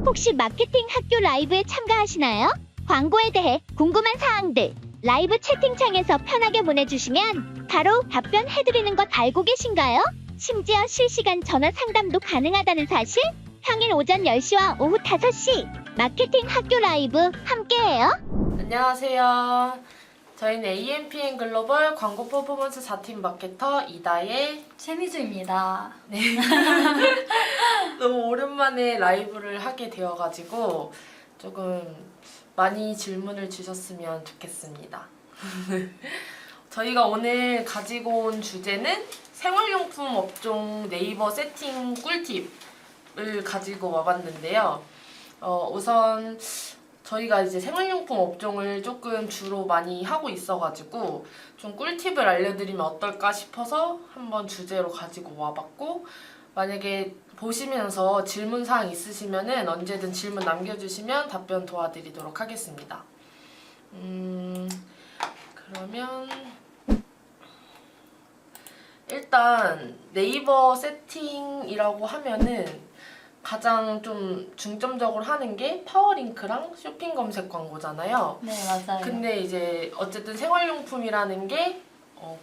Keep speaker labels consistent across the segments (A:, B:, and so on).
A: 혹시 마케팅 학교 라이브에 참가하시나요? 광고에 대해 궁금한 사항들 라이브 채팅창에서 편하게 보내주시면 바로 답변해드리는 것 알고 계신가요? 심지어 실시간 전화 상담도 가능하다는 사실? 평일 오전 10시와 오후 5시 마케팅 학교 라이브 함께해요.
B: 안녕하세요. 저희는 AMPN 글로벌 광고 퍼포먼스 4팀 마케터 이다의
C: 최미주입니다.
B: 네. 너무 오랜만에 라이브를 하게 되어가지고 조금 많이 질문을 주셨으면 좋겠습니다. 저희가 오늘 가지고 온 주제는 생활용품 업종 네이버 세팅 꿀팁을 가지고 와봤는데요. 우선 저희가 이제 생활용품 업종을 조금 주로 많이 하고 있어가지고 좀 꿀팁을 알려드리면 어떨까 싶어서 한번 주제로 가지고 와봤고, 만약에 보시면서 질문사항 있으시면은 언제든 질문 남겨주시면 답변 도와드리도록 하겠습니다. 그러면 일단 네이버 세팅이라고 하면은 가장 좀 중점적으로 하는 게 파워링크랑 쇼핑 검색 광고잖아요.
C: 네, 맞아요.
B: 근데 이제 어쨌든 생활용품이라는 게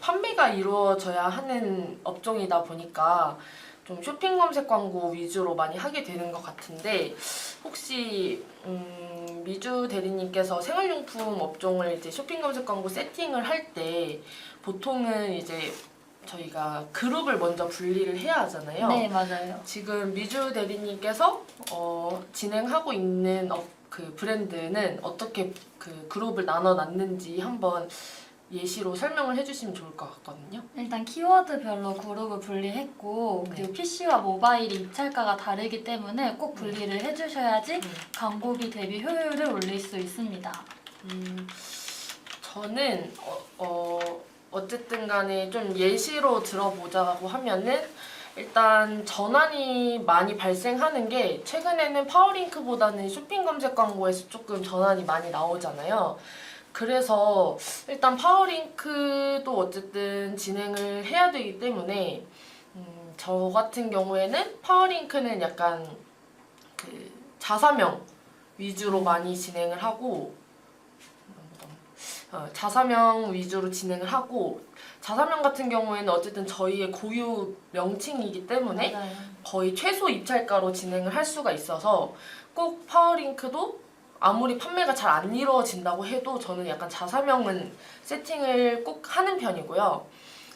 B: 판매가 이루어져야 하는 업종이다 보니까 좀 쇼핑 검색 광고 위주로 많이 하게 되는 것 같은데, 혹시 미주 대리님께서 생활용품 업종을 이제 쇼핑 검색 광고 세팅을 할 때 보통은 이제 저희가 그룹을 먼저 분리를 해야 하잖아요.
C: 네, 맞아요.
B: 지금 미주 대리님께서 진행하고 있는 그 브랜드는 어떻게 그 그룹을 나눠놨는지 한번 예시로 설명을 해주시면 좋을 것 같거든요.
C: 일단 키워드별로 그룹을 분리했고,
B: 네.
C: 그리고 PC와 모바일이 입찰가가 다르기 때문에 꼭 분리를 해주셔야지 광고비 대비 효율을 올릴 수 있습니다.
B: 저는 어쨌든 간에 좀 예시로 들어보자고 하면은, 일단 전환이 많이 발생하는 게 최근에는 파워링크보다는 쇼핑 검색 광고에서 조금 전환이 많이 나오잖아요. 그래서 일단 파워링크도 어쨌든 진행을 해야 되기 때문에 저 같은 경우에는 파워링크는 약간 그 자사명 위주로 많이 진행을 하고, 자사명 위주로 진행을 하고, 자사명 같은 경우에는 어쨌든 저희의 고유 명칭이기 때문에
C: 맞아요.
B: 거의 최소 입찰가로 진행을 할 수가 있어서, 꼭 파워링크도 아무리 판매가 잘 안 이루어진다고 해도 저는 약간 자사명은 세팅을 꼭 하는 편이고요.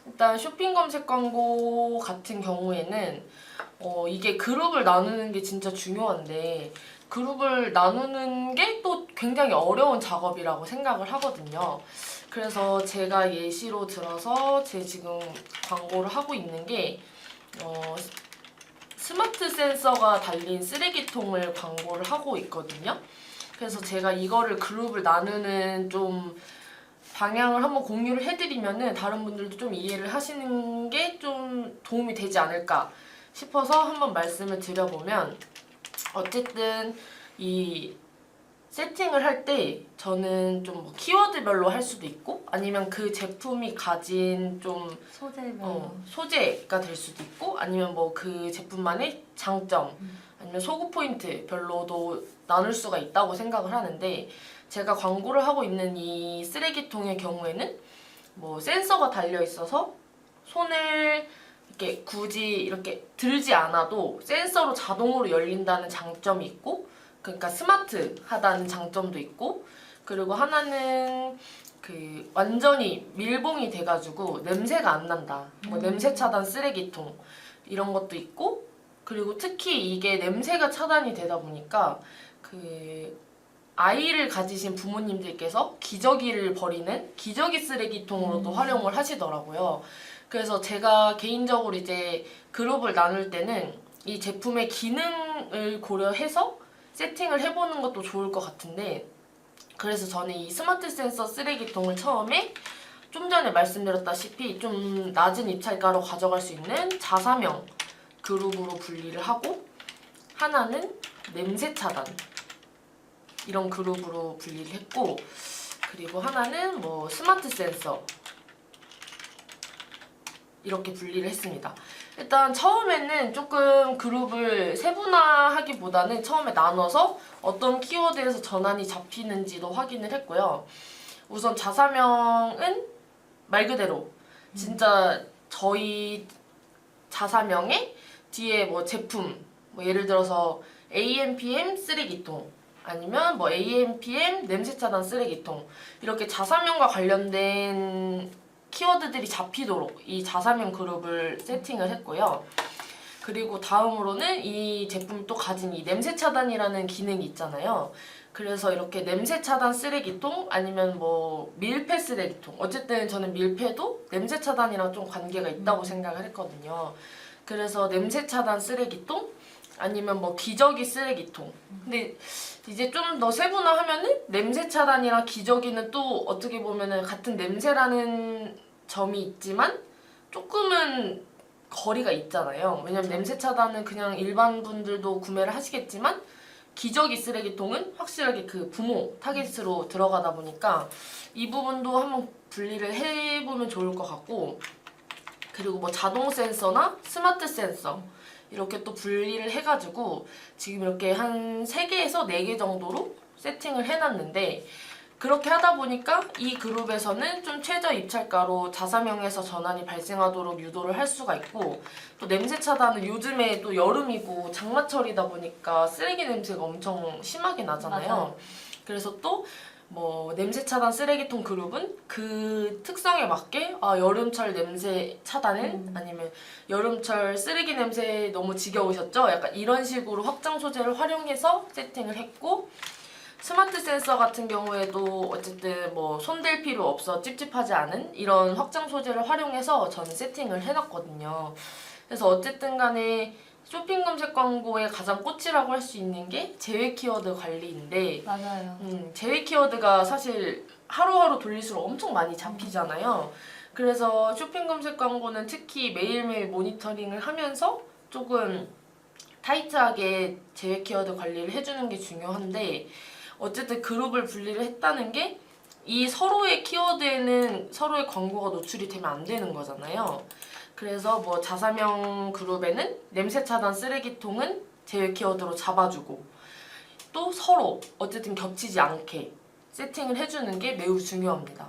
B: 일단 쇼핑 검색 광고 같은 경우에는 이게 그룹을 나누는 게 진짜 중요한데, 그룹을 나누는 게 또 굉장히 어려운 작업이라고 생각을 하거든요. 그래서 제가 예시로 들어서 제 지금 광고를 하고 있는 게 스마트 센서가 달린 쓰레기통을 광고를 하고 있거든요. 그래서 제가 이거를 그룹을 나누는 좀 방향을 한번 공유를 해드리면은 다른 분들도 좀 이해를 하시는 게 좀 도움이 되지 않을까 싶어서 한번 말씀을 드려보면, 어쨌든 이 세팅을 할 때 저는 좀 뭐 키워드별로 할 수도 있고, 아니면 그 제품이 가진 좀
C: 소재별로.
B: 소재가 될 수도 있고, 아니면 뭐 그 제품만의 장점, 아니면 소구 포인트 별로도 나눌 수가 있다고 생각을 하는데, 제가 광고를 하고 있는 이 쓰레기통의 경우에는 뭐 센서가 달려 있어서 손을 이렇게 굳이 이렇게 들지 않아도 센서로 자동으로 열린다는 장점이 있고, 그러니까 스마트하다는 장점도 있고, 그리고 하나는 그 완전히 밀봉이 돼가지고 냄새가 안 난다. 뭐 냄새 차단 쓰레기통 이런 것도 있고, 그리고 특히 이게 냄새가 차단이 되다 보니까 그 아이를 가지신 부모님들께서 기저귀를 버리는 기저귀 쓰레기통으로도 활용을 하시더라고요. 그래서 제가 개인적으로 이제 그룹을 나눌 때는 이 제품의 기능을 고려해서 세팅을 해보는 것도 좋을 것 같은데, 그래서 저는 이 스마트 센서 쓰레기통을 처음에 좀 전에 말씀드렸다시피 좀 낮은 입찰가로 가져갈 수 있는 자사명 그룹으로 분리를 하고, 하나는 냄새 차단 이런 그룹으로 분리를 했고, 그리고 하나는 뭐 스마트 센서 이렇게 분리를 했습니다. 일단 처음에는 조금 그룹을 세분화하기보다는 처음에 나눠서 어떤 키워드에서 전환이 잡히는지도 확인을 했고요. 우선 자사명은 말 그대로 진짜 저희 자사명에 뒤에 뭐 제품, 뭐 예를 들어서 AMPM 쓰레기통 아니면 뭐 AMPM 냄새 차단 쓰레기통 이렇게 자사명과 관련된 키워드들이 잡히도록 이 자사명 그룹을 세팅을 했고요. 그리고 다음으로는 이 제품이 또 가진 이 냄새 차단이라는 기능이 있잖아요. 그래서 이렇게 냄새 차단 쓰레기통 아니면 뭐 밀폐 쓰레기통 어쨌든 저는 밀폐도 냄새 차단이랑 좀 관계가 있다고 생각을 했거든요. 그래서 냄새 차단 쓰레기통 아니면 뭐 기저귀 쓰레기통. 근데 이제 좀 더 세분화하면은 냄새 차단이랑 기저귀는 또 어떻게 보면은 같은 냄새라는 점이 있지만 조금은 거리가 있잖아요. 왜냐면 냄새 차단은 그냥 일반 분들도 구매를 하시겠지만 기저귀 쓰레기통은 확실하게 그 부모 타깃으로 들어가다 보니까 이 부분도 한번 분리를 해보면 좋을 것 같고, 그리고 뭐 자동 센서나 스마트 센서 이렇게 또 분리를 해가지고 지금 이렇게 한 3개에서 4개 정도로 세팅을 해놨는데, 그렇게 하다 보니까 이 그룹에서는 좀 최저 입찰가로 자사명에서 전환이 발생하도록 유도를 할 수가 있고, 또 냄새 차단은 요즘에 또 여름이고 장마철이다 보니까 쓰레기 냄새가 엄청 심하게 나잖아요.
C: 맞아요.
B: 그래서 또 뭐 냄새 차단 쓰레기통 그룹은 그 특성에 맞게 여름철 냄새 차단은 아니면 여름철 쓰레기 냄새 너무 지겨우셨죠? 약간 이런 식으로 확장 소재를 활용해서 세팅을 했고, 스마트 센서 같은 경우에도 어쨌든 뭐 손댈 필요 없어 찝찝하지 않은 이런 확장 소재를 활용해서 저는 세팅을 해놨거든요. 그래서 어쨌든 간에 쇼핑 검색 광고의 가장 꽃이라고 할 수 있는 게 제외 키워드 관리인데,
C: 맞아요.
B: 제외 키워드가 사실 하루하루 돌릴수록 엄청 많이 잡히잖아요. 그래서 쇼핑 검색 광고는 특히 매일매일 모니터링을 하면서 조금 타이트하게 제외 키워드 관리를 해주는 게 중요한데, 어쨌든 그룹을 분리를 했다는 게 이 서로의 키워드에는 서로의 광고가 노출이 되면 안 되는 거잖아요. 그래서 뭐 자사명 그룹에는 냄새 차단 쓰레기통은 제외 키워드로 잡아주고, 또 서로 어쨌든 겹치지 않게 세팅을 해주는 게 매우 중요합니다.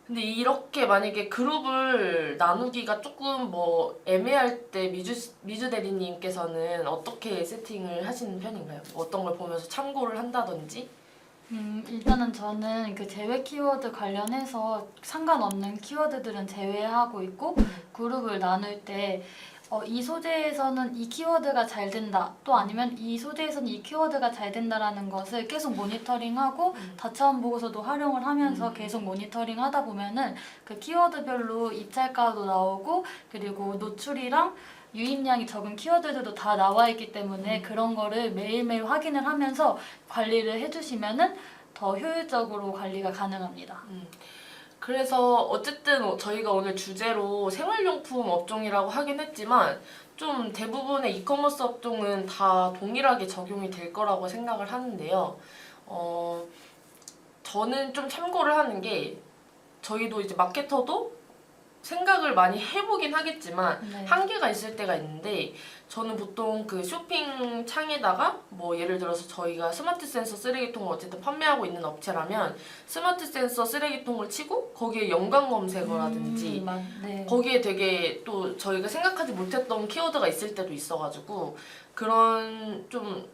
B: 근데 이렇게 만약에 그룹을 나누기가 조금 뭐 애매할 때 미주 대리님께서는 어떻게 세팅을 하시는 편인가요? 어떤 걸 보면서 참고를 한다든지?
C: 일단은 저는 그 제외 키워드 관련해서 상관없는 키워드들은 제외하고 있고, 그룹을 나눌 때 이 소재에서는 이 키워드가 잘 된다, 또 아니면 이 소재에서는 이 키워드가 잘 된다라는 것을 계속 모니터링하고 다차원 보고서도 활용을 하면서 계속 모니터링 하다 보면은 그 키워드별로 입찰가도 나오고, 그리고 노출이랑 유입량이 적은 키워드들도 다 나와 있기 때문에 그런 거를 매일매일 확인을 하면서 관리를 해주시면은 더 효율적으로 관리가 가능합니다.
B: 그래서 어쨌든 저희가 오늘 주제로 생활용품 업종이라고 하긴 했지만 좀 대부분의 이커머스 업종은 다 동일하게 적용이 될 거라고 생각을 하는데요. 저는 좀 참고를 하는 게, 저희도 이제 마케터도 생각을 많이 해보긴 하겠지만
C: 네.
B: 한계가 있을 때가 있는데, 저는 보통 그 쇼핑 창에다가 뭐 예를 들어서 저희가 스마트 센서 쓰레기통을 어쨌든 판매하고 있는 업체라면 스마트 센서 쓰레기통을 치고 거기에 연관 검색어라든지
C: 네.
B: 거기에 되게 또 저희가 생각하지 못했던 키워드가 있을 때도 있어가지고 그런 좀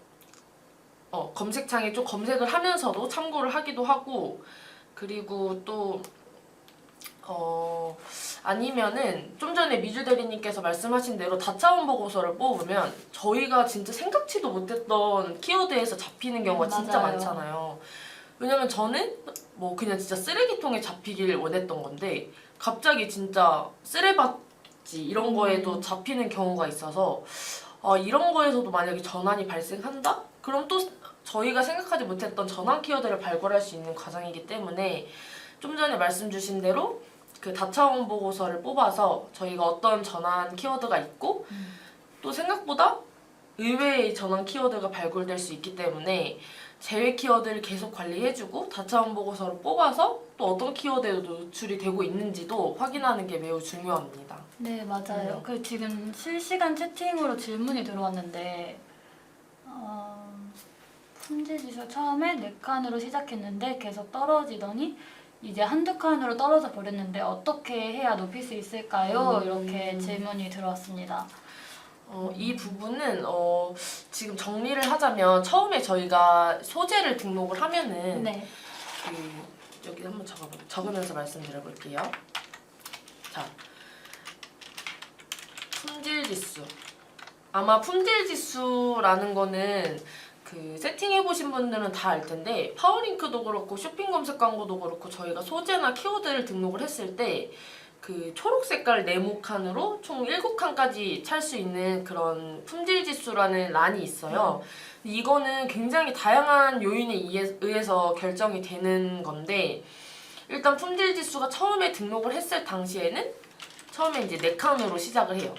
B: 검색창에 좀 검색을 하면서도 참고를 하기도 하고, 그리고 또 아니면은 좀 전에 미주 대리님께서 말씀하신 대로 다차원 보고서를 뽑으면 저희가 진짜 생각지도 못했던 키워드에서 잡히는 경우가 진짜
C: 맞아요.
B: 많잖아요. 왜냐면 저는 뭐 그냥 진짜 쓰레기통에 잡히길 원했던 건데 갑자기 진짜 쓰레받지 이런 거에도 잡히는 경우가 있어서 이런 거에서도 만약에 전환이 발생한다? 그럼 또 저희가 생각하지 못했던 전환 키워드를 발굴할 수 있는 과정이기 때문에 좀 전에 말씀 주신 대로 그 다차원 보고서를 뽑아서 저희가 어떤 전환 키워드가 있고 또 생각보다 의외의 전환 키워드가 발굴될 수 있기 때문에 제외 키워드를 계속 관리해주고 다차원 보고서로 뽑아서 또 어떤 키워드에도 노출이 되고 있는지도 확인하는 게 매우 중요합니다.
C: 네, 맞아요. 그 지금 실시간 채팅으로 질문이 들어왔는데 품질 지수 처음에 4칸으로 시작했는데 계속 떨어지더니 이제 한두 칸으로 떨어져 버렸는데 어떻게 해야 높일 수 있을까요? 이렇게 질문이 들어왔습니다.
B: 이 부분은 지금 정리를 하자면 처음에 저희가 소재를 등록을 하면은
C: 네.
B: 여기 한번 적으면서 말씀드려볼게요. 자, 품질지수. 아마 품질지수라는 거는 그 세팅해보신 분들은 다 알 텐데 파워링크도 그렇고 쇼핑 검색 광고도 그렇고 저희가 소재나 키워드를 등록을 했을 때 그 초록 색깔 네모칸으로 총 7칸까지 찰 수 있는 그런 품질지수라는 란이 있어요. 이거는 굉장히 다양한 요인에 의해서 결정이 되는 건데 일단 품질지수가 처음에 등록을 했을 당시에는 처음에 이제 4칸으로 시작을 해요.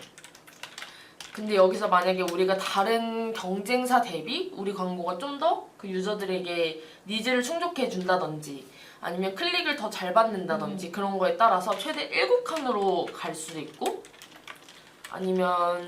B: 근데 여기서 만약에 우리가 다른 경쟁사 대비 우리 광고가 좀 더 그 유저들에게 니즈를 충족해 준다든지 아니면 클릭을 더 잘 받는다든지 그런 거에 따라서 최대 7칸으로 갈 수도 있고 아니면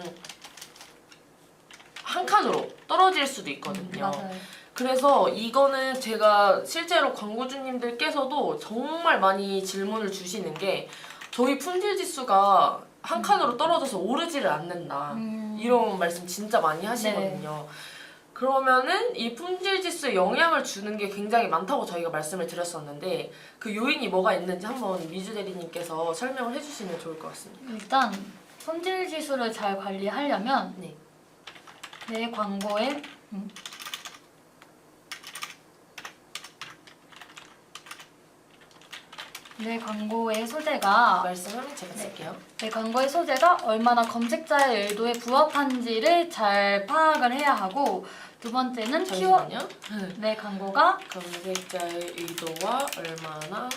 B: 한 칸으로 떨어질 수도 있거든요.
C: 맞아요.
B: 그래서 이거는 제가 실제로 광고주님들께서도 정말 많이 질문을 주시는 게 저희 품질 지수가 한 칸으로 떨어져서 오르지를 않는다. 이런 말씀 진짜 많이 하시거든요. 그러면은 이 품질 지수에 영향을 주는 게 굉장히 많다고 저희가 말씀을 드렸었는데 그 요인이 뭐가 있는지 한번 미주 대리님께서 설명을 해주시면 좋을 것 같습니다.
C: 일단 품질 지수를 잘 관리하려면
B: 네.
C: 내 광고에 내 광고의 소재가
B: 말씀하면 제가 쓸게요.
C: 내 광고의 소재가 얼마나 검색자의 의도에 부합한지를 잘 파악을 해야 하고 두 번째는
B: 잠시만요.
C: 내 광고가
B: 검색자의 의도와 얼마나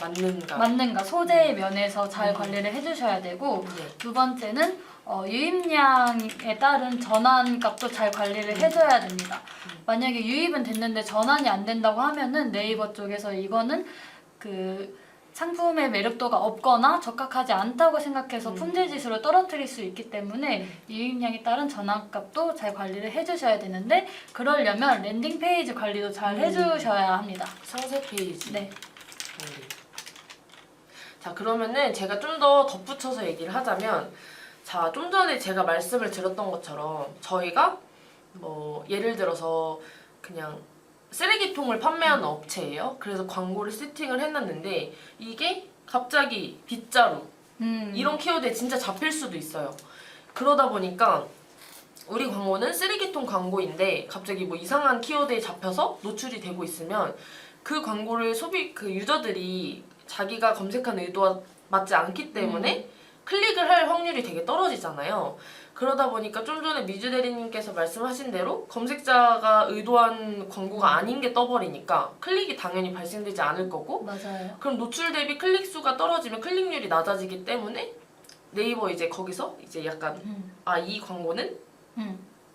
B: 맞는가.
C: 맞는가 소재의 면에서 잘 관리를 해주셔야 되고
B: 네.
C: 두 번째는 유입량에 따른 전환 값도 잘 관리를 해줘야 됩니다. 만약에 유입은 됐는데 전환이 안 된다고 하면은 네이버 쪽에서 이거는 그 상품의 매력도가 없거나 적합하지 않다고 생각해서 품질 지수를 떨어뜨릴 수 있기 때문에 유입량에 따른 전환값도 잘 관리를 해주셔야 되는데 그러려면 랜딩 페이지 관리도 잘 해주셔야 합니다.
B: 상세 페이지.
C: 네.
B: 자, 그러면은 제가 좀 더 덧붙여서 얘기를 하자면 자, 좀 전에 제가 말씀을 드렸던 것처럼 저희가 뭐 예를 들어서 그냥 쓰레기통을 판매하는 업체예요. 그래서 광고를 세팅을 해놨는데 이게 갑자기 빗자루 이런 키워드에 진짜 잡힐 수도 있어요. 그러다 보니까 우리 광고는 쓰레기통 광고인데 갑자기 뭐 이상한 키워드에 잡혀서 노출이 되고 있으면 그 광고를 그 유저들이 자기가 검색한 의도와 맞지 않기 때문에 클릭을 할 확률이 되게 떨어지잖아요. 그러다 보니까 좀 전에 미주 대리님께서 말씀하신 대로 검색자가 의도한 광고가 아닌 게 떠버리니까 클릭이 당연히 발생되지 않을 거고
C: 맞아요.
B: 그럼 노출 대비 클릭 수가 떨어지면 클릭률이 낮아지기 때문에 네이버 이제 거기서 이제 약간 이 광고는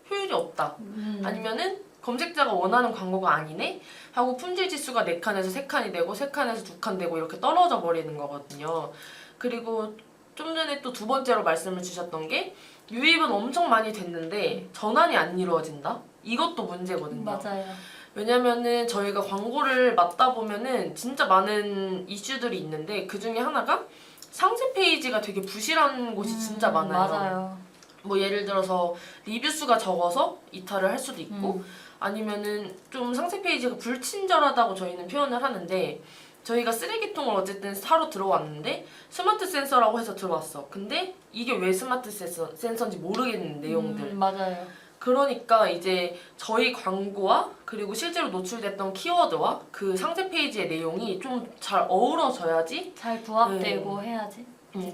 B: 효율이 없다. 아니면은 검색자가 원하는 광고가 아니네 하고 품질 지수가 4칸에서 3칸이 되고 3칸에서 2칸 되고 이렇게 떨어져 버리는 거거든요. 그리고 좀 전에 또 두 번째로 말씀을 주셨던 게 유입은 엄청 많이 됐는데 전환이 안 이루어진다? 이것도 문제거든요.
C: 맞아요.
B: 왜냐면은 저희가 광고를 맡다 보면은 진짜 많은 이슈들이 있는데 그 중에 하나가 상세 페이지가 되게 부실한 곳이 진짜 많아요.
C: 맞아요.
B: 뭐 예를 들어서 리뷰 수가 적어서 이탈을 할 수도 있고 아니면은 좀 상세 페이지가 불친절하다고 저희는 표현을 하는데 저희가 쓰레기통을 어쨌든 사러 들어왔는데 스마트 센서라고 해서 들어왔어. 근데 이게 왜 스마트 센서인지 모르겠는 내용들.
C: 맞아요.
B: 그러니까 이제 저희 광고와 그리고 실제로 노출됐던 키워드와 그 상세 페이지의 내용이 좀 잘 어우러져야지
C: 잘 부합되고 해야지.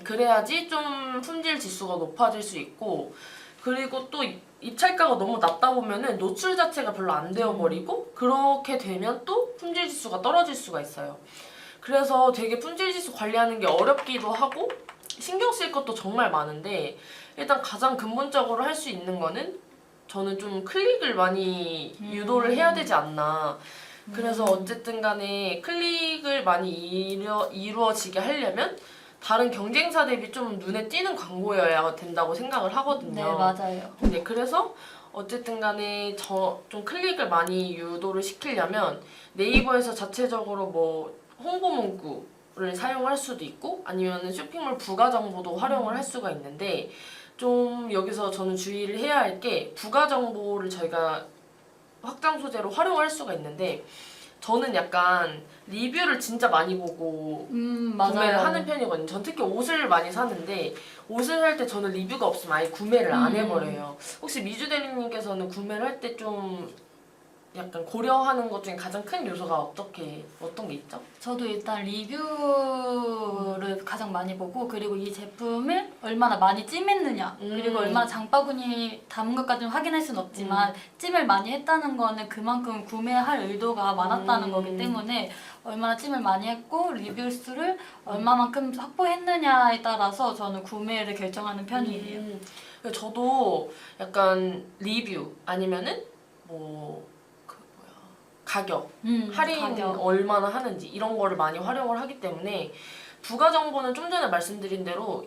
B: 그래야지 좀 품질 지수가 높아질 수 있고 그리고 또 입찰가가 너무 낮다 보면은 노출 자체가 별로 안 되어버리고 그렇게 되면 또 품질 지수가 떨어질 수가 있어요. 그래서 되게 품질 지수 관리하는 게 어렵기도 하고 신경 쓸 것도 정말 많은데 일단 가장 근본적으로 할 수 있는 거는 저는 좀 클릭을 많이 유도를 해야 되지 않나. 그래서 어쨌든 간에 클릭을 많이 이루어지게 하려면 다른 경쟁사 대비 좀 눈에 띄는 광고여야 된다고 생각을 하거든요.
C: 네, 맞아요.
B: 네, 그래서 어쨌든 간에 좀 클릭을 많이 유도를 시키려면 네이버에서 자체적으로 뭐 홍보 문구를 사용할 수도 있고 아니면 쇼핑몰 부가 정보도 활용을 할 수가 있는데 좀 여기서 저는 주의를 해야 할 게 부가 정보를 저희가 확장 소재로 활용할 수가 있는데 저는 약간 리뷰를 진짜 많이 보고
C: 맞아요.
B: 구매를 하는 편이거든요. 전 특히 옷을 많이 사는데 옷을 살 때 저는 리뷰가 없으면 아예 구매를 안 해버려요. 혹시 미주 대리님께서는 구매를 할 때 좀 약간 고려하는 것 중에 가장 큰 요소가 어떤 게 있죠?
C: 저도 일단 리뷰를 가장 많이 보고 그리고 이 제품을 얼마나 많이 찜했느냐 그리고 얼마나 장바구니 담은 것까지는 확인할 수는 없지만 찜을 많이 했다는 거는 그만큼 구매할 의도가 많았다는 거기 때문에 얼마나 찜을 많이 했고 리뷰 수를 얼마만큼 확보했느냐에 따라서 저는 구매를 결정하는 편이에요.
B: 저도 약간 리뷰 아니면은 뭐 가격, 할인
C: 가격.
B: 얼마나 하는지 이런 거를 많이 활용을 하기 때문에 부가 정보는 좀 전에 말씀드린 대로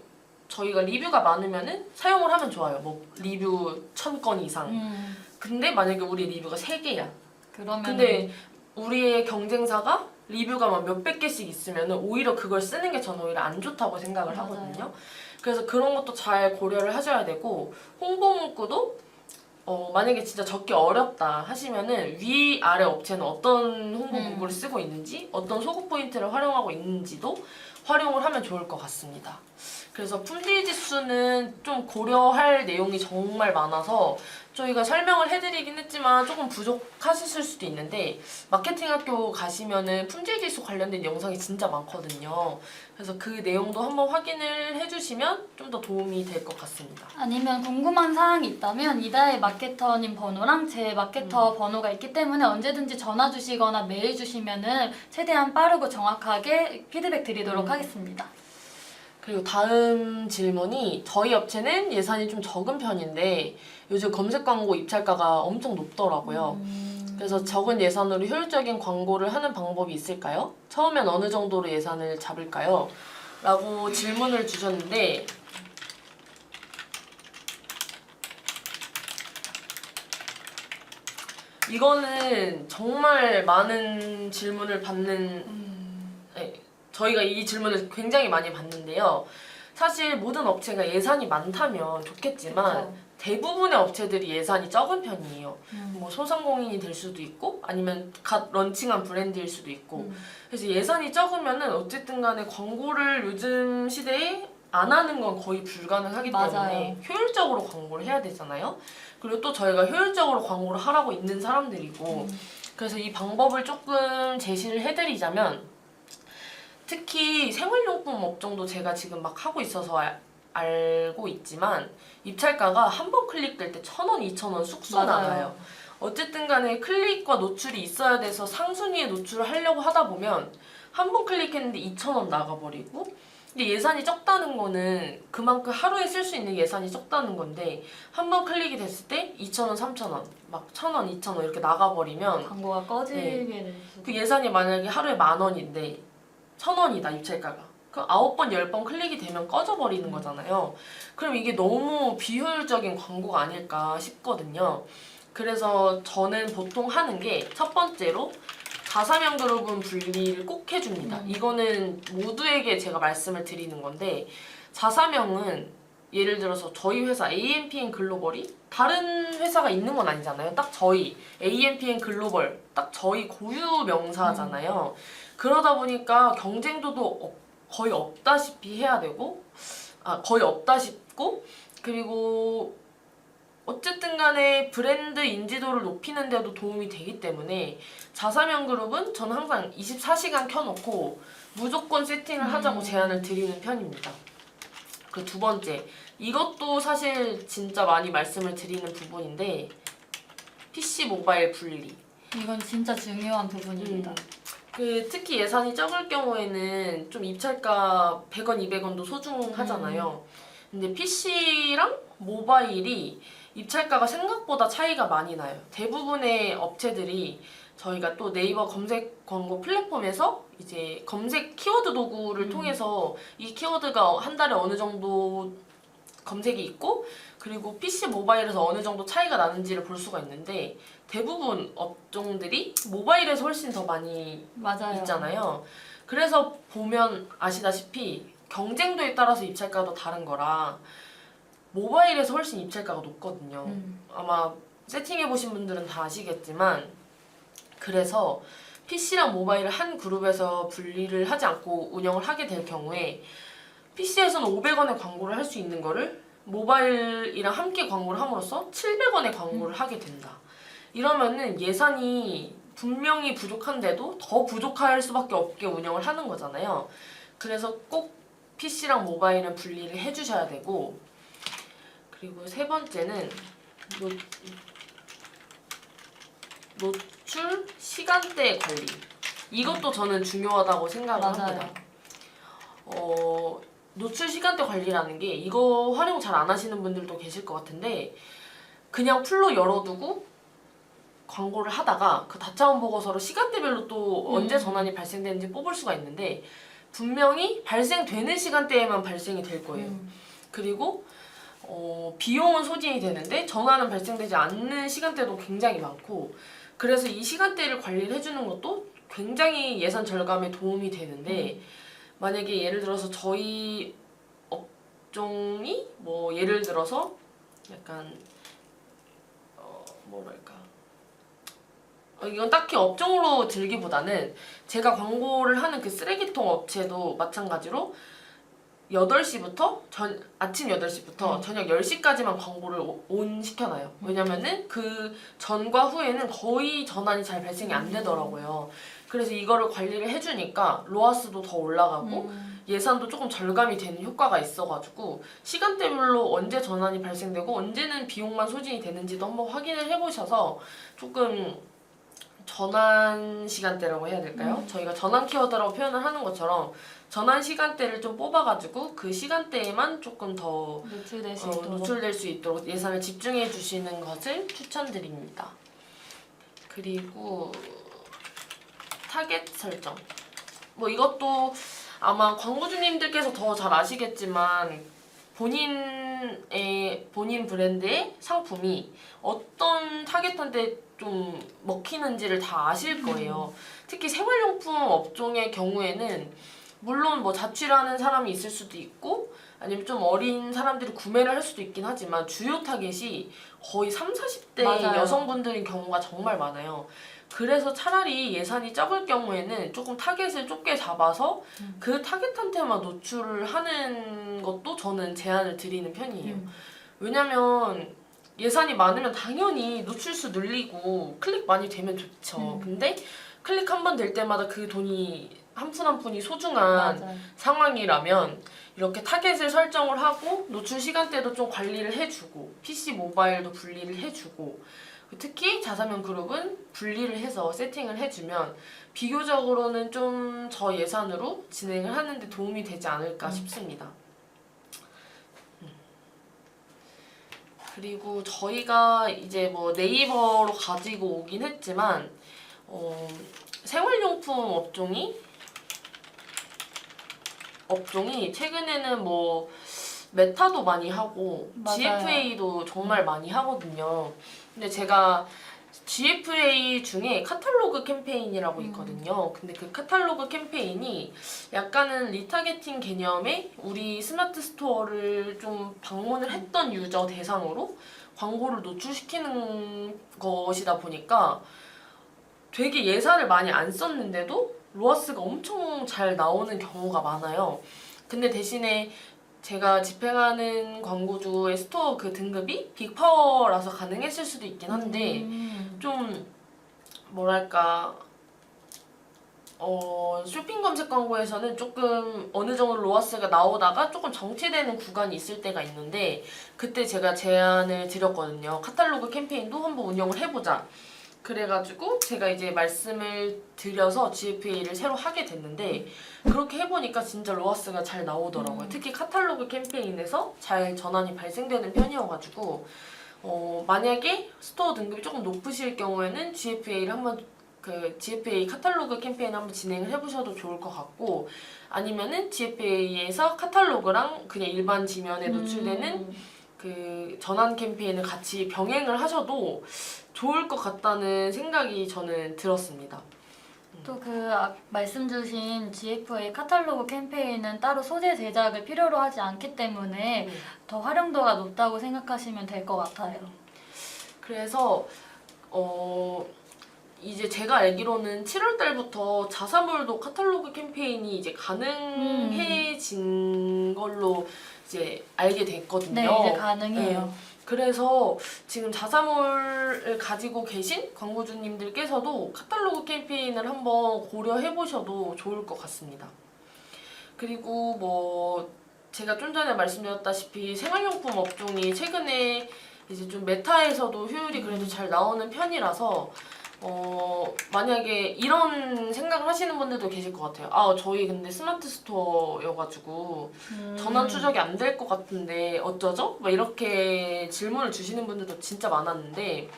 B: 저희가 리뷰가 많으면은 사용을 하면 좋아요. 뭐 리뷰 1000건 이상. 근데 만약에 우리 리뷰가 3개야.
C: 그러면
B: 근데 우리의 경쟁사가 리뷰가 막 몇백 개씩 있으면은 오히려 그걸 쓰는 게 저는 오히려 안 좋다고 생각을
C: 맞아요.
B: 하거든요. 그래서 그런 것도 잘 고려를 하셔야 되고 홍보 문구도 만약에 진짜 적기 어렵다 하시면은 위아래 업체는 어떤 홍보 문구를 쓰고 있는지 어떤 소구 포인트를 활용하고 있는지도 활용을 하면 좋을 것 같습니다. 그래서 품질 지수는 좀 고려할 내용이 정말 많아서 저희가 설명을 해드리긴 했지만 조금 부족하실 수도 있는데 마케팅 학교 가시면은 품질 지수 관련된 영상이 진짜 많거든요. 그래서 그 내용도 한번 확인을 해주시면 좀 더 도움이 될 것 같습니다.
C: 아니면 궁금한 사항이 있다면 이다의 마케터님 번호랑 제 마케터 번호가 있기 때문에 언제든지 전화 주시거나 메일 주시면은 최대한 빠르고 정확하게 피드백 드리도록 하겠습니다.
B: 그리고 다음 질문이 저희 업체는 예산이 좀 적은 편인데 요즘 검색 광고 입찰가가 엄청 높더라고요. 그래서 적은 예산으로 효율적인 광고를 하는 방법이 있을까요? 처음엔 어느 정도로 예산을 잡을까요? 라고 질문을 주셨는데 이거는 정말 많은 질문을 받는 저희가 이 질문을 굉장히 많이 받는데요. 사실 모든 업체가 예산이 많다면 좋겠지만
C: 그쵸.
B: 대부분의 업체들이 예산이 적은 편이에요. 뭐 소상공인이 될 수도 있고 아니면 갓 런칭한 브랜드일 수도 있고 그래서 예산이 적으면은 어쨌든 간에 광고를 요즘 시대에 안 하는 건 거의 불가능하기 때문에
C: 맞아요.
B: 효율적으로 광고를 해야 되잖아요. 그리고 또 저희가 효율적으로 광고를 하라고 있는 사람들이고 그래서 이 방법을 조금 제시를 해드리자면 특히 생활용품 업종도 제가 지금 막 하고 있어서 알고 있지만 입찰가가 한 번 클릭될 때 1,000원, 2,000원 쑥쑥
C: 맞아요.
B: 나가요. 어쨌든 간에 클릭과 노출이 있어야 돼서 상순위에 노출을 하려고 하다 보면 한 번 클릭했는데 2,000원 나가버리고 근데 예산이 적다는 거는 그만큼 하루에 쓸 수 있는 예산이 적다는 건데 한 번 클릭이 됐을 때 2,000원, 3,000원, 막 1,000원, 2,000원 이렇게 나가버리면
C: 광고가 꺼지게 될 수도
B: 그 예산이 만약에 하루에 10,000원인데 1,000원이다 입찰가가. 그럼 9번, 10번 클릭이 되면 꺼져버리는 거잖아요. 그럼 이게 너무 비효율적인 광고가 아닐까 싶거든요. 그래서 저는 보통 하는 게 첫 번째로 자사명 그룹은 분리를 꼭 해줍니다. 이거는 모두에게 제가 말씀을 드리는 건데 자사명은 예를 들어서 저희 회사 AMPN 글로벌이 다른 회사가 있는 건 아니잖아요. 딱 저희 AMPN 글로벌 딱 저희 고유 명사잖아요. 그러다 보니까 경쟁도도 거의 없다시피 해야 되고 거의 없다 싶고 그리고 어쨌든 간에 브랜드 인지도를 높이는 데도 도움이 되기 때문에 자사명 그룹은 저는 항상 24시간 켜놓고 무조건 세팅을 하자고 제안을 드리는 편입니다. 그 두 번째, 이것도 사실 진짜 많이 말씀을 드리는 부분인데 PC 모바일 분리.
C: 이건 진짜 중요한 부분입니다.
B: 특히 예산이 적을 경우에는 좀 입찰가 100원, 200원도 소중하잖아요. 근데 PC랑 모바일이 입찰가가 생각보다 차이가 많이 나요. 대부분의 업체들이 저희가 또 네이버 검색 광고 플랫폼에서 이제 검색 키워드 도구를 통해서 이 키워드가 한 달에 어느 정도 검색이 있고 그리고 PC 모바일에서 어느 정도 차이가 나는지를 볼 수가 있는데 대부분 업종들이 모바일에서 훨씬 더 많이
C: 맞아요.
B: 있잖아요. 그래서 보면 아시다시피 경쟁도에 따라서 입찰가도 다른 거라 모바일에서 훨씬 입찰가가 높거든요. 아마 세팅해보신 분들은 다 아시겠지만 그래서 PC랑 모바일을 한 그룹에서 분리를 하지 않고 운영을 하게 될 경우에 PC에서는 500원에 광고를 할 수 있는 거를 모바일이랑 함께 광고를 함으로써 700원에 광고를 하게 된다. 이러면은 예산이 분명히 부족한데도 더 부족할 수밖에 없게 운영을 하는 거잖아요. 그래서 꼭 PC랑 모바일은 분리를 해주셔야 되고 그리고 세 번째는 노출 시간대 관리. 이것도 저는 중요하다고 생각을 합니다. 노출 시간대 관리라는 게 이거 활용 잘 안 하시는 분들도 계실 것 같은데 그냥 풀로 열어두고 광고를 하다가 그 다차원 보고서로 시간대별로 또 언제 전환이 발생되는지 뽑을 수가 있는데 분명히 발생되는 시간대에만 발생이 될 거예요. 그리고 비용은 소진이 되는데 전환은 발생되지 않는 시간대도 굉장히 많고 그래서 이 시간대를 관리를 해주는 것도 굉장히 예산 절감에 도움이 되는데 만약에 예를 들어서 저희 업종이 뭐 예를 들어서 약간 뭐랄까 이건 딱히 업종으로 들기보다는 제가 광고를 하는 그 쓰레기통 업체도 마찬가지로 8시부터 아침 8시부터 저녁 10시까지만 광고를 온 시켜놔요. 왜냐면은 그 전과 후에는 거의 전환이 잘 발생이 안 되더라고요. 그래서 이거를 관리를 해주니까 로아스도 더 올라가고 예산도 조금 절감이 되는 효과가 있어가지고 시간대별로 언제 전환이 발생되고 언제는 비용만 소진이 되는지도 한번 확인을 해보셔서 조금 전환 시간대라고 해야 될까요? 저희가 전환 키워드라고 표현을 하는 것처럼 전환 시간대를 좀 뽑아가지고 그 시간대에만 조금 더 노출될 수 있도록 예산을 집중해 주시는 것을 추천드립니다. 그리고 타겟 설정. 뭐 이것도 아마 광고주님들께서 더 잘 아시겠지만 본인 브랜드의 상품이 어떤 타겟한테 좀 먹히는지를 다 아실 거예요. 특히 생활용품 업종의 경우에는 물론 뭐 자취를 하는 사람이 있을 수도 있고 아니면 좀 어린 사람들이 구매를 할 수도 있긴 하지만 주요 타겟이 거의 30, 40대
C: 맞아요.
B: 여성분들인 경우가 정말 많아요. 그래서 차라리 예산이 적을 경우에는 조금 타겟을 좁게 잡아서 그 타겟한테만 노출을 하는 것도 저는 제안을 드리는 편이에요. 왜냐면 예산이 많으면 당연히 노출수 늘리고 클릭 많이 되면 좋죠. 근데 클릭 한 번 될 때마다 그 돈이 한 푼 한 푼이 소중한
C: 맞아요.
B: 상황이라면 이렇게 타겟을 설정을 하고 노출 시간대도 좀 관리를 해주고 PC 모바일도 분리를 해주고 특히 자사면 그룹은 분리를 해서 세팅을 해주면 비교적으로는 좀 저 예산으로 진행을 하는데 도움이 되지 않을까 싶습니다. 그리고 저희가 이제 뭐 네이버로 가지고 오긴 했지만 생활용품 업종이 최근에는 뭐 메타도 많이 하고
C: 맞아요.
B: GFA도 정말 많이 하거든요. 근데 제가 GFA 중에 카탈로그 캠페인이라고 있거든요. 근데 그 카탈로그 캠페인이 약간은 리타게팅 개념의 우리 스마트 스토어를 좀 방문을 했던 유저 대상으로 광고를 노출시키는 것이다 보니까 되게 예산을 많이 안 썼는데도 로아스가 엄청 잘 나오는 경우가 많아요. 근데 대신에 제가 집행하는 광고주의 스토어 그 등급이 빅파워라서 가능했을 수도 있긴 한데 좀 뭐랄까 쇼핑 검색 광고에서는 조금 어느 정도 로아스가 나오다가 조금 정체되는 구간이 있을 때가 있는데 그때 제가 제안을 드렸거든요. 카탈로그 캠페인도 한번 운영을 해보자. 그래가지고 제가 이제 말씀을 드려서 GFA를 새로 하게 됐는데 그렇게 해보니까 진짜 로아스가 잘 나오더라고요. 특히 카탈로그 캠페인에서 잘 전환이 발생되는 편이어가지고 만약에 스토어 등급이 조금 높으실 경우에는 GFA를 한번 GFA 카탈로그 캠페인 한번 진행을 해보셔도 좋을 것 같고, 아니면은 GFA에서 카탈로그랑 그냥 일반 지면에 노출되는 그 전환 캠페인을 같이 병행을 하셔도 좋을 것 같다는 생각이 저는 들었습니다.
C: 또 말씀 주신 GFA 카탈로그 캠페인은 따로 소재 제작을 필요로 하지 않기 때문에 더 활용도가 높다고 생각하시면 될 것 같아요.
B: 그래서 이제 제가 알기로는 7월 달부터 자사몰도 카탈로그 캠페인이 이제 가능해진 걸로 이제 알게 됐거든요.
C: 네, 이제 가능해요.
B: 네. 그래서 지금 자사몰을 가지고 계신 광고주님들께서도 카탈로그 캠페인을 한번 고려해 보셔도 좋을 것 같습니다. 그리고 뭐 제가 좀 전에 말씀드렸다시피 생활용품 업종이 최근에 이제 좀 메타에서도 효율이 그래도 잘 나오는 편이라서 만약에 이런 생각을 하시는 분들도 계실 것 같아요. 저희 근데 스마트 스토어여가지고 전환 추적이 안 될 것 같은데 어쩌죠? 막 이렇게 질문을 주시는 분들도 진짜 많았는데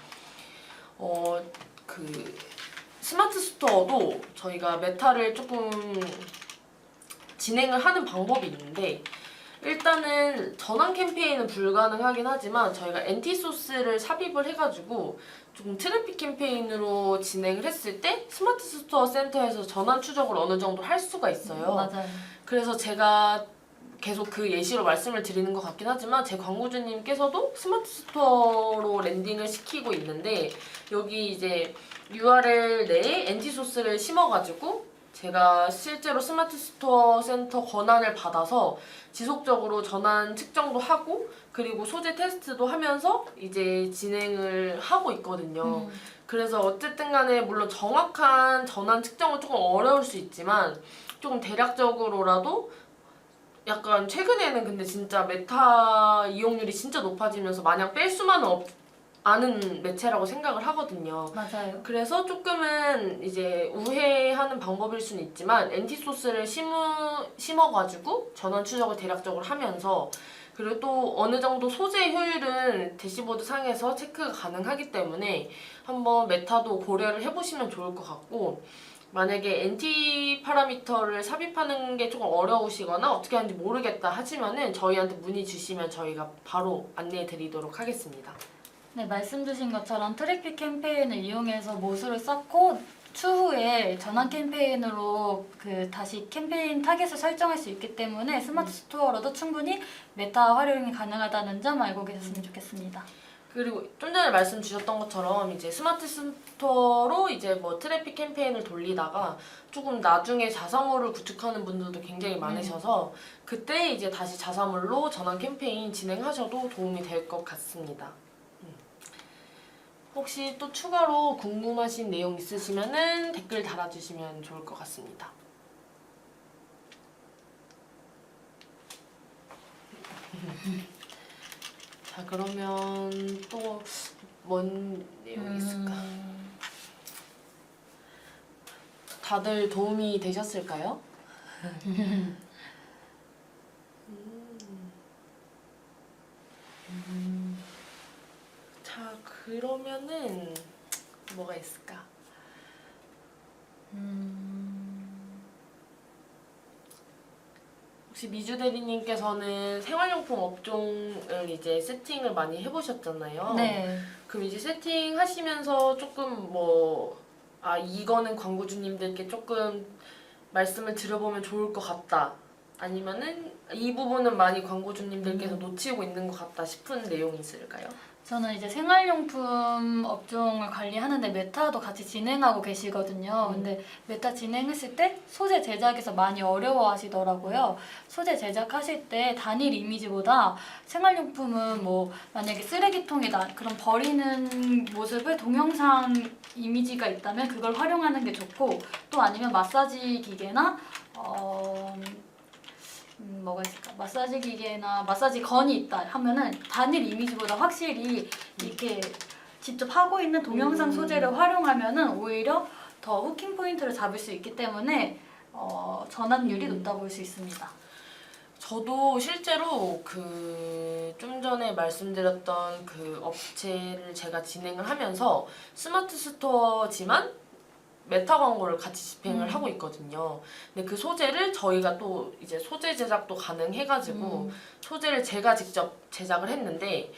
B: 그 스마트 스토어도 저희가 메타를 조금 진행을 하는 방법이 있는데, 일단은 전환 캠페인은 불가능하긴 하지만 저희가 엔티소스를 삽입을 해가지고 조금 트래픽 캠페인으로 진행을 했을 때 스마트 스토어 센터에서 전환 추적을 어느 정도 할 수가 있어요.
C: 맞아요.
B: 그래서 제가 계속 그 예시로 말씀을 드리는 것 같긴 하지만 제 광고주님께서도 스마트 스토어로 랜딩을 시키고 있는데, 여기 이제 URL 내에 엔티소스를 심어가지고 제가 실제로 스마트 스토어 센터 권한을 받아서 지속적으로 전환 측정도 하고 그리고 소재 테스트도 하면서 이제 진행을 하고 있거든요. 그래서 어쨌든 간에 물론 정확한 전환 측정은 조금 어려울 수 있지만 조금 대략적으로라도 약간 최근에는 근데 진짜 메타 이용률이 진짜 높아지면서 마냥 뺄 수만은 않은 매체라고 생각을 하거든요.
C: 맞아요.
B: 그래서 조금은 이제 우회하는 방법일 수는 있지만 엔티소스를 심어가지고 전환 추적을 대략적으로 하면서, 그리고 또 어느 정도 소재 효율은 대시보드 상에서 체크가 가능하기 때문에 한번 메타도 고려를 해보시면 좋을 것 같고, 만약에 NT 파라미터를 삽입하는 게 조금 어려우시거나 어떻게 하는지 모르겠다 하시면은 저희한테 문의 주시면 저희가 바로 안내해 드리도록 하겠습니다.
C: 네, 말씀 주신 것처럼 트래픽 캠페인을 이용해서 모수를 쌓고 추후에 전환 캠페인으로 다시 캠페인 타겟을 설정할 수 있기 때문에 스마트 스토어로도 충분히 메타 활용이 가능하다는 점 알고 계셨으면 좋겠습니다.
B: 그리고 좀 전에 말씀 주셨던 것처럼 이제 스마트 스토어로 이제 뭐 트래픽 캠페인을 돌리다가 조금 나중에 자사몰을 구축하는 분들도 굉장히 많으셔서 그때 이제 다시 자사몰로 전환 캠페인 진행하셔도 도움이 될 것 같습니다. 혹시 또 추가로 궁금하신 내용 있으시면은 댓글 달아주시면 좋을 것 같습니다. 자, 그러면 또 뭔 내용이 있을까? 다들 도움이 되셨을까요? 자, 그러면은 뭐가 있을까? 혹시 미주 대리님께서는 생활용품 업종을 이제 세팅을 많이 해보셨잖아요.
C: 네.
B: 그럼 이제 세팅하시면서 조금 이거는 광고주님들께 조금 말씀을 드려보면 좋을 것 같다, 아니면은 이 부분은 많이 광고주님들께서 놓치고 있는 것 같다 싶은 내용이 있을까요?
C: 저는 이제 생활용품 업종을 관리하는데 메타도 같이 진행하고 계시거든요. 근데 메타 진행했을 때 소재 제작에서 많이 어려워하시더라고요. 소재 제작하실 때 단일 이미지보다 생활용품은 뭐 만약에 쓰레기통이다 그럼 버리는 모습을 동영상 이미지가 있다면 그걸 활용하는 게 좋고, 또 아니면 마사지 기계나 뭐가 있을까? 마사지 기계나 마사지 건이 있다 하면은 단일 이미지보다 확실히 이렇게 직접 하고 있는 동영상 소재를 활용하면은 오히려 더 후킹 포인트를 잡을 수 있기 때문에 전환율이 높다고 볼 수 있습니다.
B: 저도 실제로 좀 전에 말씀드렸던 그 업체를 제가 진행을 하면서 스마트 스토어지만 메타 광고를 같이 집행을 하고 있거든요. 근데 그 소재를 저희가 또 이제 소재 제작도 가능해가지고 소재를 제가 직접 제작을 했는데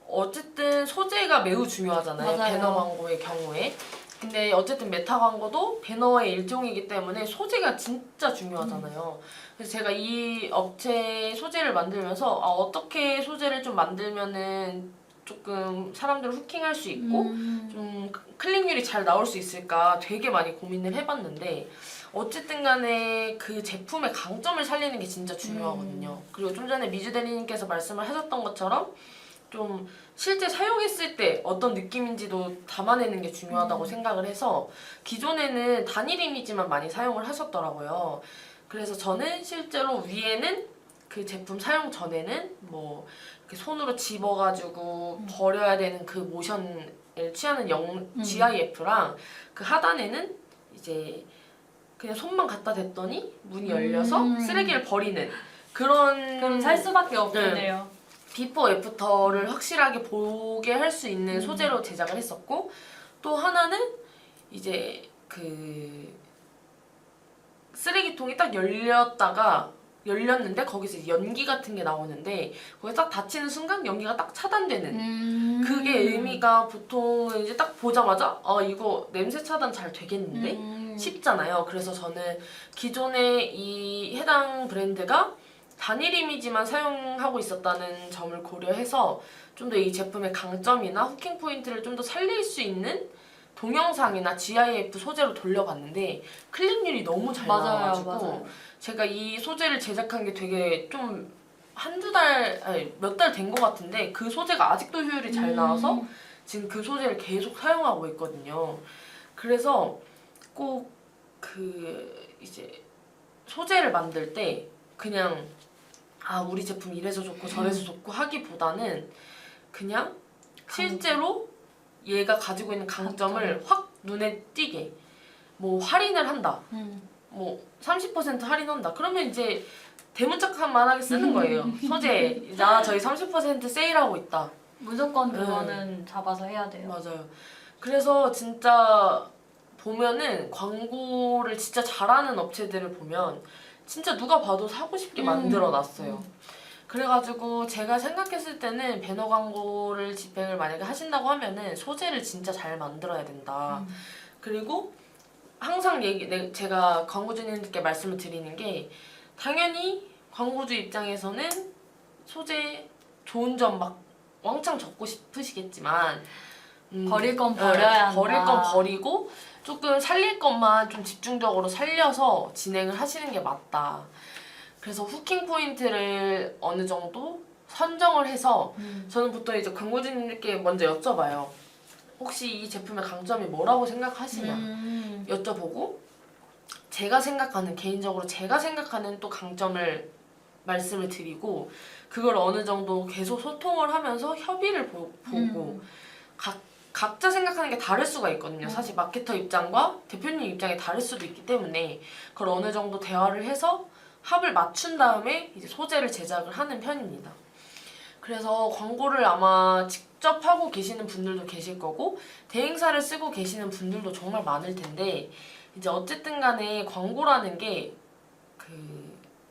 B: 어쨌든 소재가 매우 중요하잖아요.
C: 맞아요.
B: 배너 광고의 경우에. 근데 어쨌든 메타 광고도 배너의 일종이기 때문에 소재가 진짜 중요하잖아요. 그래서 제가 이 업체 소재를 만들면서 어떻게 소재를 좀 만들면은 조금 사람들을 후킹할 수 있고 좀 클릭률이 잘 나올 수 있을까 되게 많이 고민을 해봤는데 어쨌든 간에 그 제품의 강점을 살리는 게 진짜 중요하거든요. 그리고 좀 전에 미주 대리님께서 말씀을 하셨던 것처럼 좀 실제 사용했을 때 어떤 느낌인지도 담아내는 게 중요하다고 생각을 해서 기존에는 단일 이미지만 많이 사용을 하셨더라고요. 그래서 저는 실제로 위에는 그 제품 사용 전에는 뭐 이렇게 손으로 집어가지고 버려야 되는 그 모션을 취하는 GIF랑 그 하단에는 이제 그냥 손만 갖다 댔더니 문이 열려서 쓰레기를 버리는 그런
C: 그럼 살 수밖에 없겠네요.
B: 비포 애프터를 확실하게 보게 할 수 있는 소재로 제작을 했었고 또 하나는 이제 그 쓰레기통이 딱 열렸는데 거기서 연기 같은 게 나오는데 거기 딱 닫히는 순간 연기가 딱 차단되는 그게 의미가 보통은 이제 딱 보자마자 이거 냄새 차단 잘 되겠는데 싶잖아요. 그래서 저는 기존에 이 해당 브랜드가 단일 이미지만 사용하고 있었다는 점을 고려해서 좀 더 이 제품의 강점이나 후킹 포인트를 좀 더 살릴 수 있는 동영상이나 GIF 소재로 돌려봤는데 클릭률이 너무 잘 나와가지고 제가 이 소재를 제작한 게 되게 좀 몇 달 된 것 같은데 그 소재가 아직도 효율이 잘 나와서 지금 그 소재를 계속 사용하고 있거든요. 그래서 꼭 이제 소재를 만들 때 그냥 우리 제품 이래서 좋고 저래서 좋고 하기보다는 그냥 실제로 얘가 가지고 있는 강점을 확 눈에 띄게 뭐 할인을 한다. 뭐 30% 할인한다. 그러면 이제 대문짝만하게 쓰는 거예요. 소재. 저희 30% 세일하고 있다.
C: 무조건 그거는 잡아서 해야 돼요.
B: 맞아요. 그래서 진짜 보면은 광고를 진짜 잘하는 업체들을 보면 진짜 누가 봐도 사고 싶게 만들어 놨어요. 그래가지고 제가 생각했을 때는 배너 광고를 집행을 만약에 하신다고 하면은 소재를 진짜 잘 만들어야 된다. 그리고 항상 제가 광고주님들께 말씀을 드리는 게 당연히 광고주 입장에서는 소재 좋은 점 막 왕창 적고 싶으시겠지만
C: 버릴 건 버려야 한다.
B: 버릴 건 버리고 조금 살릴 것만 좀 집중적으로 살려서 진행을 하시는 게 맞다. 그래서 후킹 포인트를 어느 정도 선정을 해서 저는 보통 이제 광고주님들께 먼저 여쭤봐요. 혹시 이 제품의 강점이 뭐라고 생각하시냐 여쭤보고 개인적으로 제가 생각하는 또 강점을 말씀을 드리고 그걸 어느 정도 계속 소통을 하면서 협의를 보고 각자 생각하는 게 다를 수가 있거든요. 사실 마케터 입장과 대표님 입장이 다를 수도 있기 때문에 그걸 어느 정도 대화를 해서 합을 맞춘 다음에 이제 소재를 제작을 하는 편입니다. 그래서 광고를 아마 직접 하고 계시는 분들도 계실 거고 대행사를 쓰고 계시는 분들도 정말 많을 텐데 이제 어쨌든 간에 광고라는 게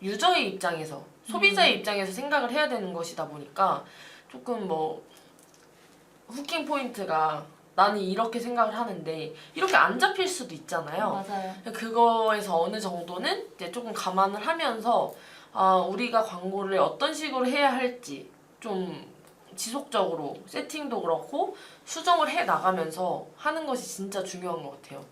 B: 유저의 입장에서 소비자의 입장에서 생각을 해야 되는 것이다 보니까 조금 뭐 후킹 포인트가 나는 이렇게 생각을 하는데 이렇게 안 잡힐 수도 있잖아요.
C: 맞아요.
B: 그거에서 어느 정도는 이제 조금 감안을 하면서 우리가 광고를 어떤 식으로 해야 할지 좀 지속적으로 세팅도 그렇고 수정을 해 나가면서 하는 것이 진짜 중요한 것 같아요.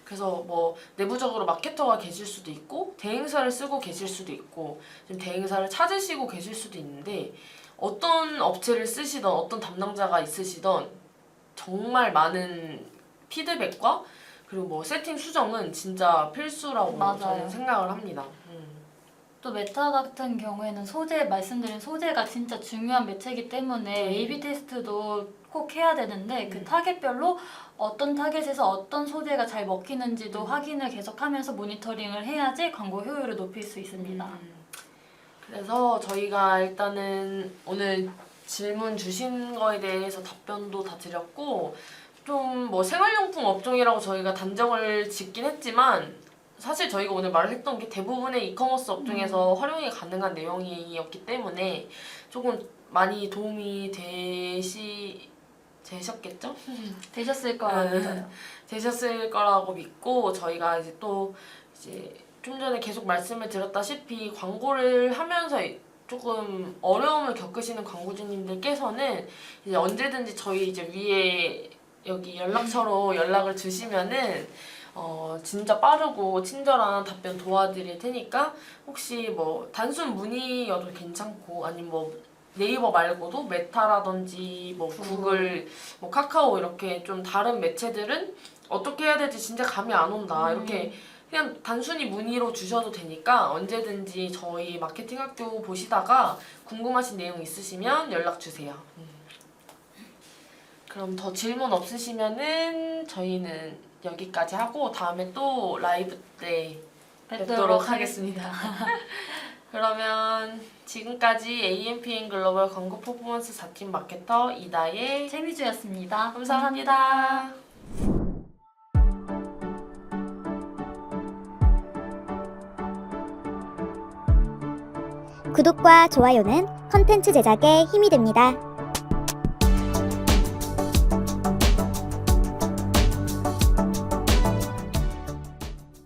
B: 그래서 뭐 내부적으로 마케터가 계실 수도 있고 대행사를 쓰고 계실 수도 있고 지금 대행사를 찾으시고 계실 수도 있는데 어떤 업체를 쓰시던 어떤 담당자가 있으시던 정말 많은 피드백과 그리고 뭐 세팅 수정은 진짜 필수라고
C: 맞아요.
B: 저는 생각을 합니다.
C: 또 메타 같은 경우에는 말씀드린 소재가 진짜 중요한 매체이기 때문에 A/B 테스트도 꼭 해야 되는데 그 타겟별로 어떤 타겟에서 어떤 소재가 잘 먹히는지도 확인을 계속하면서 모니터링을 해야지 광고 효율을 높일 수 있습니다.
B: 그래서 저희가 일단은 오늘 질문 주신 거에 대해서 답변도 다 드렸고 좀 뭐 생활용품 업종이라고 저희가 단정을 짓긴 했지만 사실 저희가 오늘 말을 했던 게 대부분의 이커머스 업종에서 활용이 가능한 내용이었기 때문에 조금 많이 도움이 되셨겠죠?
C: 되셨을 거라고 믿어요.
B: 되셨을 거라고 믿고 저희가 이제 또 이제 좀 전에 계속 말씀을 드렸다시피 광고를 하면서 조금 어려움을 겪으시는 광고주님들께서는 이제 언제든지 저희 이제 위에 여기 연락처로 연락을 주시면은 진짜 빠르고 친절한 답변 도와드릴 테니까 혹시 뭐 단순 문의여도 괜찮고 아니면 뭐 네이버 말고도 메타라든지 뭐 구글, 뭐 카카오 이렇게 좀 다른 매체들은 어떻게 해야 될지 진짜 감이 안 온다. 이렇게 그냥 단순히 문의로 주셔도 되니까 언제든지 저희 마케팅 학교 보시다가 궁금하신 내용 있으시면 연락 주세요. 그럼 더 질문 없으시면은 저희는 여기까지 하고 다음에 또 라이브 때 뵙도록 하겠습니다. 그러면 지금까지 AMPN 글로벌 광고 퍼포먼스 4팀 마케터 이다의
C: 최미주였습니다.
B: 감사합니다.
D: 구독과 좋아요는 컨텐츠 제작에 힘이 됩니다.